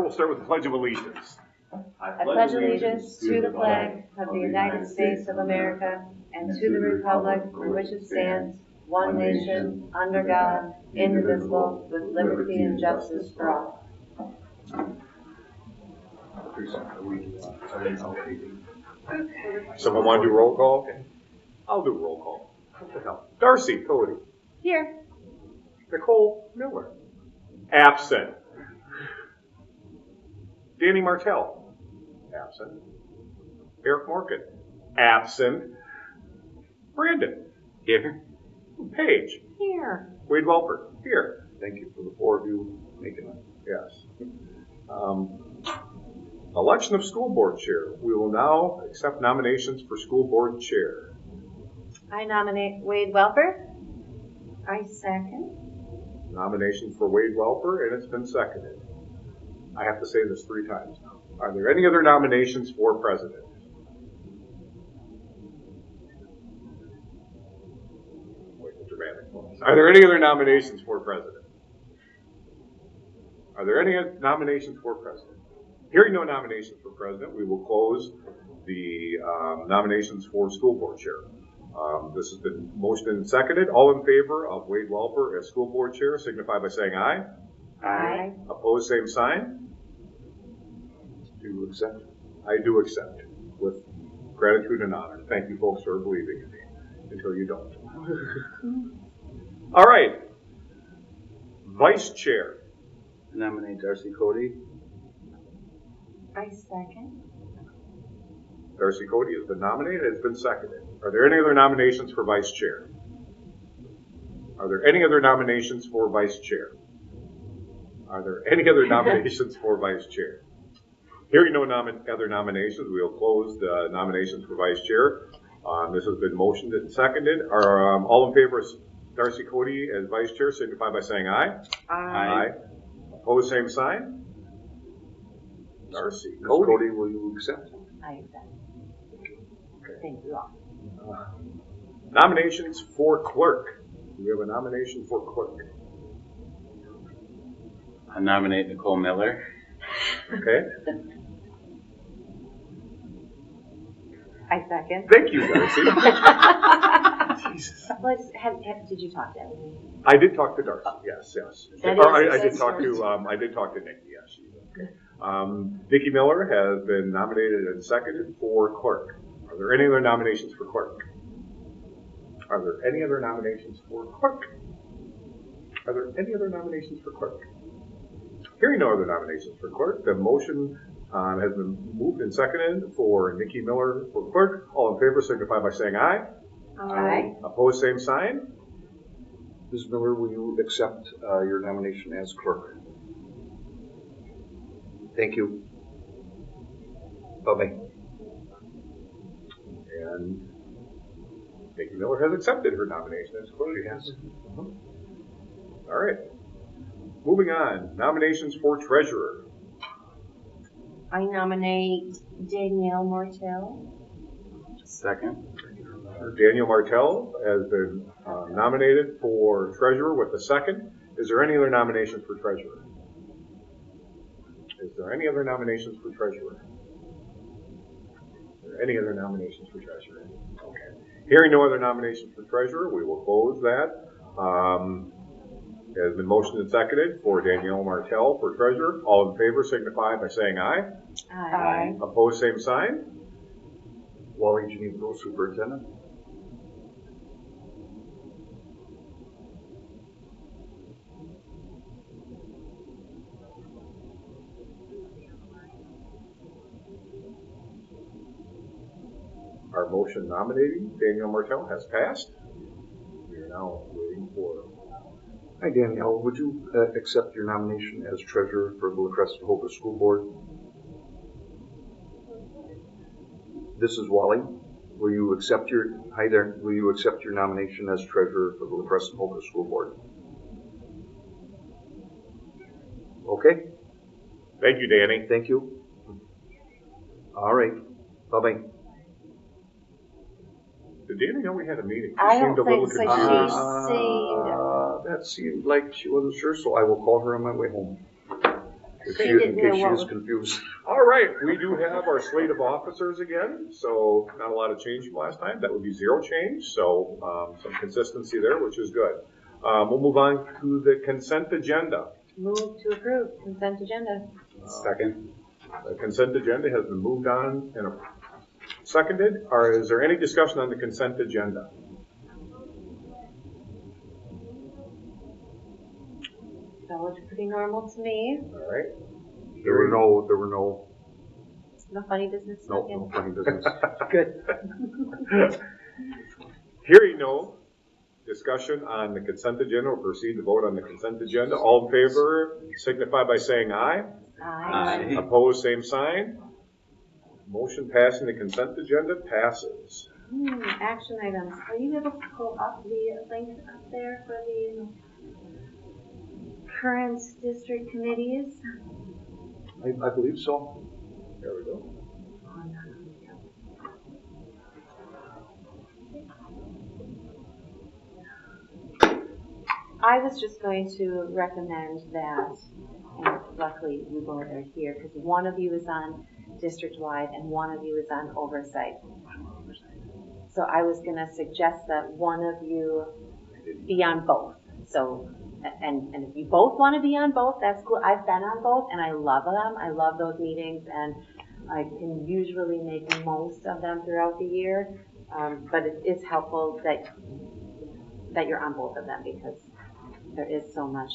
we'll start with the Pledge of Allegiance. I pledge allegiance to the flag of the United States of America and to the republic for which it stands, one nation, under God, indivisible, with liberty and justice for all. Someone want to do roll call? I'll do roll call. What the hell? Darcy Cody. Here. Nicole Miller. Absent. Danny Martell. Absent. Eric Morgan. Absent. Brandon. Here. Paige. Here. Wade Welper. Here. Thank you for the four of you making it. Yes. Election of school board chair. We will now accept nominations for school board chair. I nominate Wade Welper. I second. Nomination for Wade Welper, and it's been seconded. I have to say this 3 times now. Are there any other nominations for president? Wait, the dramatic ones. Are there any other nominations for president? Are there any nominations for president? Hearing no nominations for president, we will close the nominations for school board chair. This has been motioned and seconded. All in favor of Wade Welper as school board chair signify by saying aye. Aye. Opposed, same sign. Do you accept? I do accept with gratitude and honor. Thank you folks for believing in me until you don't. All right. Vice chair. I nominate Darcy Cody. I second. Darcy Cody has been nominated. It's been seconded. Are there any other nominations for vice chair? Are there any other nominations for vice chair? Are there any other nominations for vice chair? Hearing no other nominations, we will close the nominations for vice chair. This has been motioned and seconded. Are all in favor of Darcy Cody as vice chair signify by saying aye. Aye. Opposed, same sign. Darcy Ms. Cody, will you accept? I accept. Thank you all. Nominations for clerk. Do we have a nomination for clerk? I nominate Nicole Miller. Okay. I second. Thank you, Darcy. Jesus. Did you talk to Emily? I did talk to Darcy. Yes. That Or is- I did that's talk to Nikki. Yes, she's okay. Nikki Miller has been nominated and seconded for clerk. Are there any other nominations for clerk? Are there any other nominations for clerk? Are there any other nominations for clerk? Hearing no other nominations for clerk, the motion has been moved and seconded for Nikki Miller for clerk. All in favor signify by saying aye. Aye. Opposed, same sign. Ms. Miller, will you accept your nomination as clerk? Thank you. Bye-bye. And Nikki Miller has accepted her nomination as clerk. She has. All right. Moving on. Nominations for treasurer. I nominate Danielle Martell. Second. Daniel Martell has been nominated for treasurer with a second. Is there any other nominations for treasurer? Is there any other nominations for treasurer? Are there any other nominations for treasurer? Okay. Hearing no other nominations for treasurer, we will close that. It has been motioned and seconded for Danielle Martell for treasurer. All in favor signify by saying aye. Aye. Opposed, same sign. Wally Geneva, superintendent. Our motion nominating Danielle Martell has passed. We are now waiting for. Hi, Danielle. Would you accept your nomination as treasurer for the La Crescent Hoga School Board? This is Wally. Will you accept your nomination as treasurer for the La Crescent Hoga School Board? Okay. Thank you, Danny. Thank you. All right. Bye-bye. Did Danny know we had a meeting? She I seemed don't a little think so. confused. She seemed. That seemed like she wasn't sure, so I will call her on my way home. If So she, you in didn't case know she what is was- confused. All right, we do have our slate of officers again, so not a lot of change from last time. That would be zero change, so some consistency there, which is good. We'll move on to the consent agenda. Move to approve consent agenda. Second. The consent agenda has been moved on and seconded. Or is there any discussion on the consent agenda? That looks pretty normal to me. All right. There were no, No funny business. no funny business. Good. Hearing no discussion on the consent agenda, we'll proceed to vote on the consent agenda. All in favor signify by saying aye. Aye. Opposed, same sign. Motion passing the consent agenda passes. Action items. Are you able to pull up the link up there for the current district committees? I believe so. There we go. I was just going to recommend that, and luckily you both are here, because one of you is on district-wide and one of you is on oversight. So I was going to suggest that one of you be on both. So, and if you both want to be on both, that's cool. I've been on both and I love them. I love those meetings and I can usually make most of them throughout the year. But it is helpful that you're on both of them because there is so much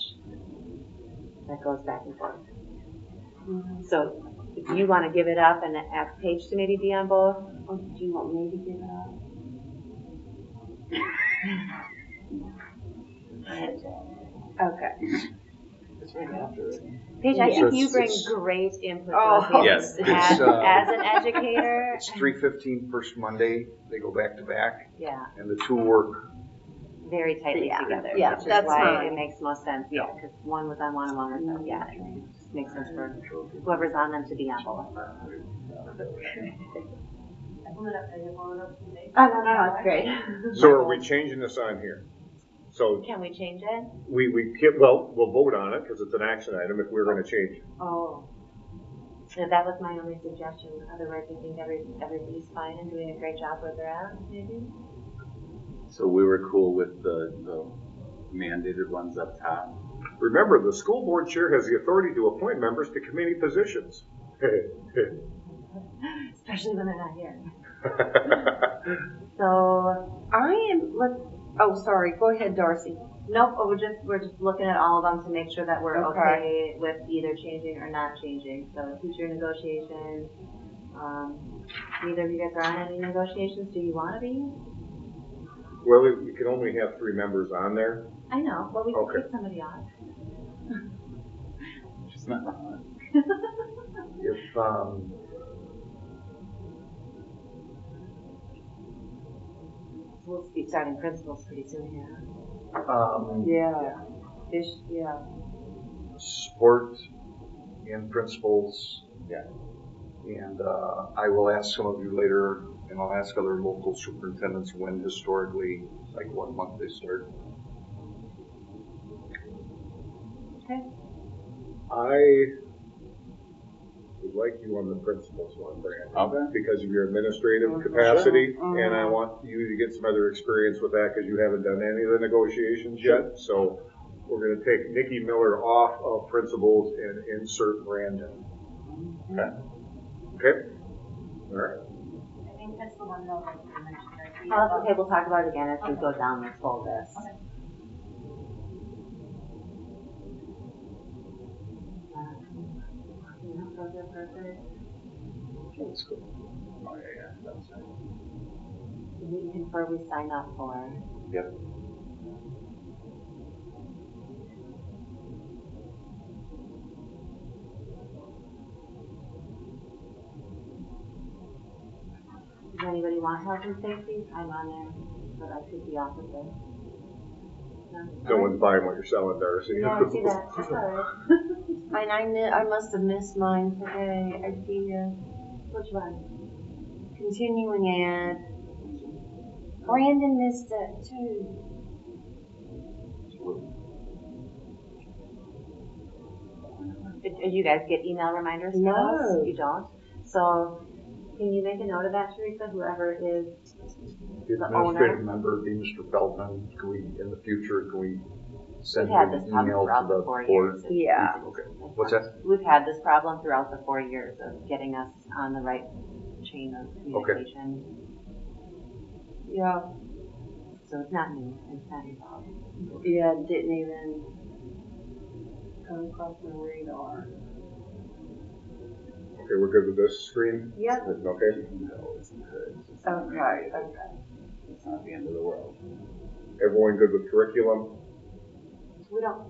that goes back and forth. So if you want to give it up and ask Paige to maybe be on both, or do you want me to give it up? Okay. It's right after it. Paige, I Yes. think you bring It's- great input Oh. to those Yes. meetings. It's, As an educator. It's 3:15 first Monday, they go back to back, Yeah, and the two work. very tightly Yeah. together. Yeah, which that's is why fine. it makes most sense. Yeah, because one was on one and one was on. Yeah, it just makes sense for whoever's on them to be on both. Oh no, it's great. So are we changing this on here? So Can we change it? we'll vote on it because it's an action item if we're going to change it. Oh. So that was my only suggestion. Otherwise, I think everybody's fine and doing a great job where they're at, maybe. So we were cool with the mandated ones up top. Remember, the school board chair has the authority to appoint members to committee positions. Especially when they're not here. So, Oh, sorry, go ahead, Darcy. nope, we're just looking at all of them to make sure that we're Okay. okay with either changing or not changing. So teacher negotiations, neither of you guys are on any negotiations. Do you want to be? Well, we can only have 3 members on there. I know, but we can Okay. take somebody on. She's not on. If, We'll be starting principals pretty soon here. Yeah. Yeah. support and principals. Yeah. And I will ask some of you later, and I'll ask other local superintendents when historically, like what month they start. Okay. I would like you on the principals one, Brandon. Okay. Because of your administrative capacity, Sure. and I want you to get some other experience with that because you haven't done any of the negotiations yet. So we're going to take Nikki Miller off of principals and insert Brandon. Okay. Okay? All right. I think that's the one though that you mentioned. Oh, that's okay, we'll talk about it again as we go down this whole list. Let's go. Oh, yeah. That's right. Meeting before we sign up for. Yep. Does anybody want health and safety? I'm on there, but I could be off of it. No one's buying what you're selling, Darcy. Yeah, I see that. That's all right. Fine, I must have missed mine today. I see Which one? continuing ed. Brandon missed it too. You guys get email reminders from No. us? You don't? So, can you make a note of that, Teresa, whoever is The the administrative owner? member, be Mr. Feldman, can we, in the future, can we send We've had an this problem email to throughout the the 4 board? years. Yeah. Okay, what's that? We've had this problem throughout the 4 years of getting us on the right chain of communication. Yeah. So it's not new, it's not involved. Yeah, didn't even come across my radar. Okay, we're good with this screen? Yep. Okay. No, it's encouraged. It's Okay, mandated. okay. It's not the end of the world. Everyone good with curriculum? We don't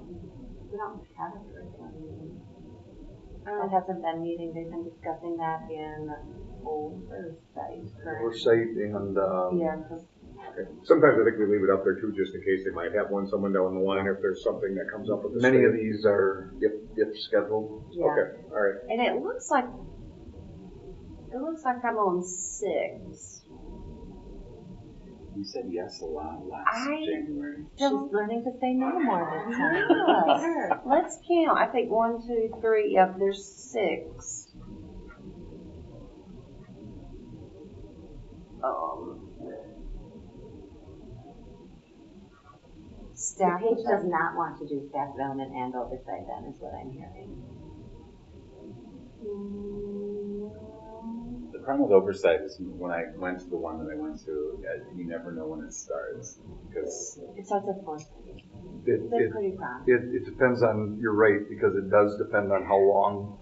have a curriculum meeting. That hasn't been meeting, they've been discussing that in oversight. correct? Oversight and, Yeah, 'cause Okay. Sometimes I think we leave it up there too, just in case they might have someone down the line if there's something that comes up with the many of state. these are if scheduled. yeah. Okay, all right. And it looks like I'm on 6. You said yes a lot last I- January. She's learning to say no more this time. Yeah. Look at her. Let's count. I think 1, 2, 3. Yep, there's 6. The Staff. page does not want to do staff development and oversight then, is what I'm hearing. The problem with oversight is when I went to the one that I went to, you never know when it starts because It starts at 4:30. It, They're it, pretty prompt. it depends on, you're right, because it does depend on how long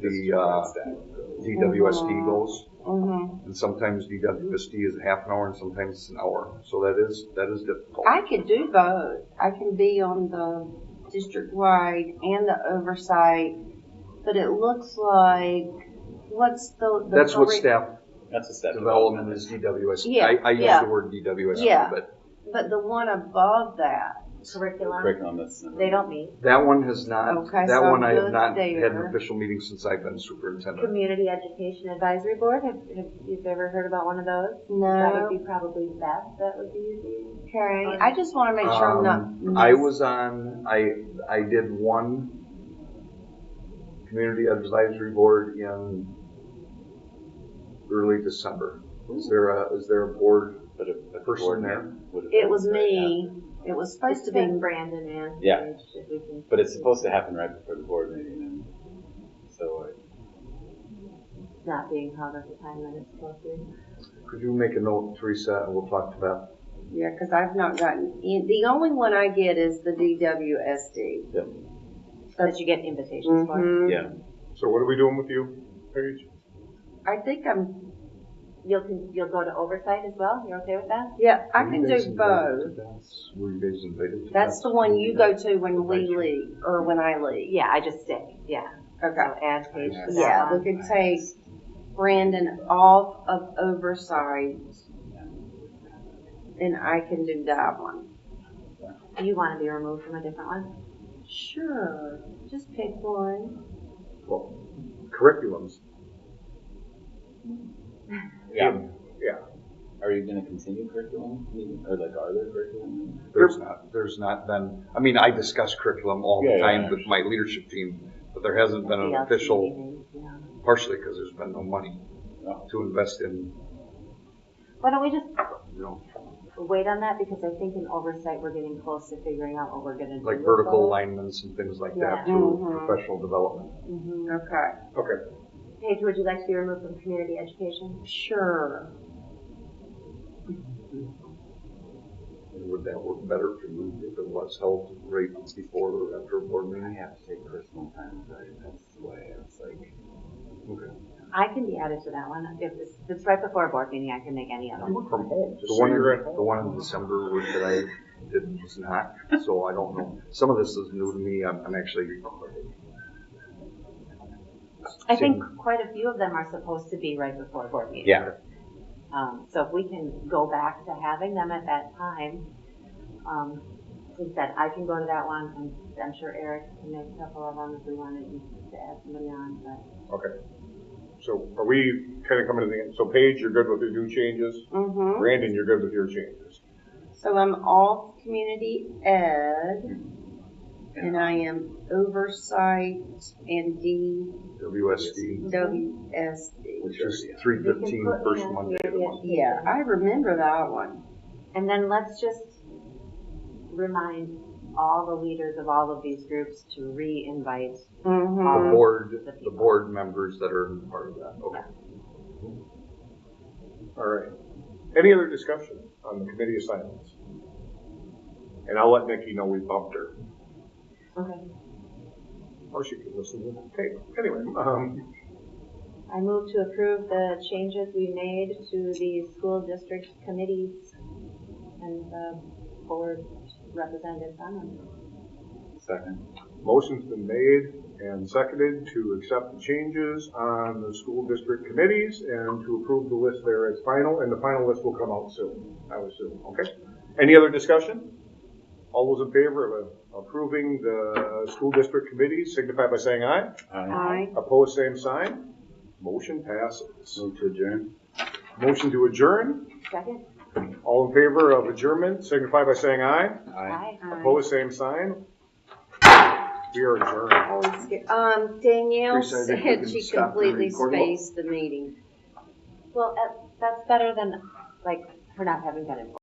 the, DWSD goes. Mm-hmm. And sometimes DWSD is a half an hour and sometimes it's an hour. So that is difficult. I could do both. I can be on the district-wide and the oversight, but it looks like, what's the That's what curric- staff that's a step development is DWSD. Yeah, I use yeah. the word DWSD, Yeah. but the one above that. Curriculum, curriculum that's never they don't meet. that one has not, Okay, that so one I have good not had an there. official meeting since I've been superintendent. Community Education Advisory Board, have you ever heard about one of those? That No. would be probably Beth, that would be easy. Okay. I just want to make sure I'm not. I was on, I did one community advisory board in early December. Is there a board but a person board there? member would have It been was right me. It was supposed to be. Brandon and. Yeah. Paige, if we can- But it's supposed to happen right before the board meeting, and so Not being held at the time that it's supposed to. Could you make a note, Teresa, and we'll talk to Beth? Yeah, because I've not gotten in. The only one I get is the DWSD. That you get invitations for. Mhm. yeah. So what are we doing with you, Paige? I think I'm. You'll go to oversight as well? You're okay with that? Yeah, I Were can you guys do invited both. to Beth's? Were you guys invited to That's Beth's? the one you go to when we leave, or when I leave. Yeah, I just stay, yeah. So Okay. add Paige to that Yeah, we one. could take Brandon off of oversight, and I can do that one. Do you want to be removed from a different one? Sure. Just pick one. Well, curriculums. Yeah. Yeah. Are you going to continue curriculum meeting, or like are there curriculum? There's not been, I mean, I discuss curriculum all the Yeah, time yeah. with my leadership team, but there hasn't been an DLC official, meetings, yeah. partially because there's been no money No. to invest in, Why don't we just you know, wait on that, because I think in oversight, we're getting close to figuring out what we're gonna do. like with vertical those. alignments and things like Yeah. that through Mhm. professional development. Okay. Okay. Paige, would you like to be removed from community education? Sure. And would that work better for you if it was held right before or after a board I meeting? have to take personal time, right? That's why I was like, Okay. I can be added to that one. If it's right before a board meeting, I can make any of I them. work from home, just The so one, you're at the home. one in December that I did was not, so I don't know. Some of this is new to me. I'm actually. I think quite a few of them are supposed to be right before a board meeting. yeah. So if we can go back to having them at that time, instead, I can go to that one, and I'm sure Eric can make a couple of them if we wanted to add somebody on, but. Okay. So are we kind of coming to the end? So Paige, you're good with the new changes? Mm-hmm. Brandon, you're good with your changes? So I'm off community ed. and I am Oversight and WSD, WSD. which is 3:15, first Monday of the month. Yeah, I remember that one. And then let's just remind all the leaders of all of these groups to re-invite. Mm-hmm. The board members that are part of that, okay. All right. Any other discussion on the committee assignments? And I'll let Nikki know we bumped her. Okay. Or she can listen to the tape. Anyway, I move to approve the changes we made to the school district committees and the board representatives on them. Second. motion's been made and seconded to accept the changes on the school district committees and to approve the list there as final, and the final list will come out soon, I would assume. Okay? Any other discussion? All those in favor of approving the school district committees signify by saying aye. Aye. Opposed, same sign. Motion passes. Move to adjourn. Motion to adjourn. Second? All in favor of adjournment signify by saying aye. Aye. Opposed, same sign. We are adjourned. Danielle Teresa, I think we said can she stop the completely recording. spaced the meeting. Well, that's better than, like, her not having been informed.